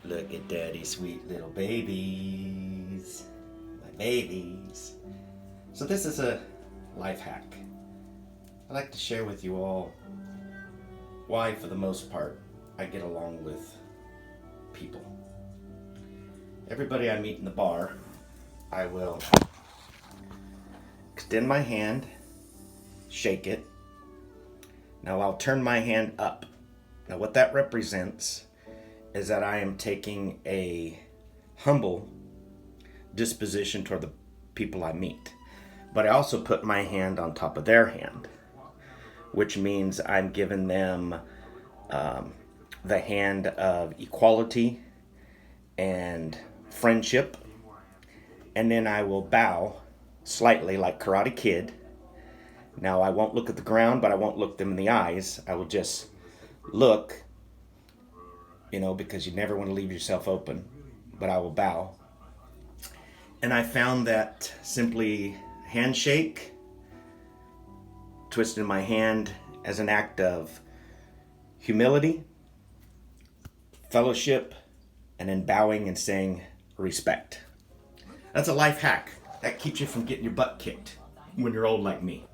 Look at daddy's sweet little babies. My babies. So this is a life hack. I'd like to share with you all why, for the most part, I get along with people. Everybody I meet in the bar, I will extend my hand, shake it. Now I'll turn my hand up. Now what that represents is that I am taking a humble disposition toward the people I meet. But I also put my hand on top of their hand, which means I'm giving them the hand of equality and friendship. And then I will bow slightly like Karate Kid. Now I won't look at the ground, but I won't look them in the eyes. I will just look, because you never want to leave yourself open, but I will bow. And I found that simply handshake, twisting my hand as an act of humility, fellowship, and then bowing and saying respect. That's a life hack. That keeps you from getting your butt kicked when you're old like me.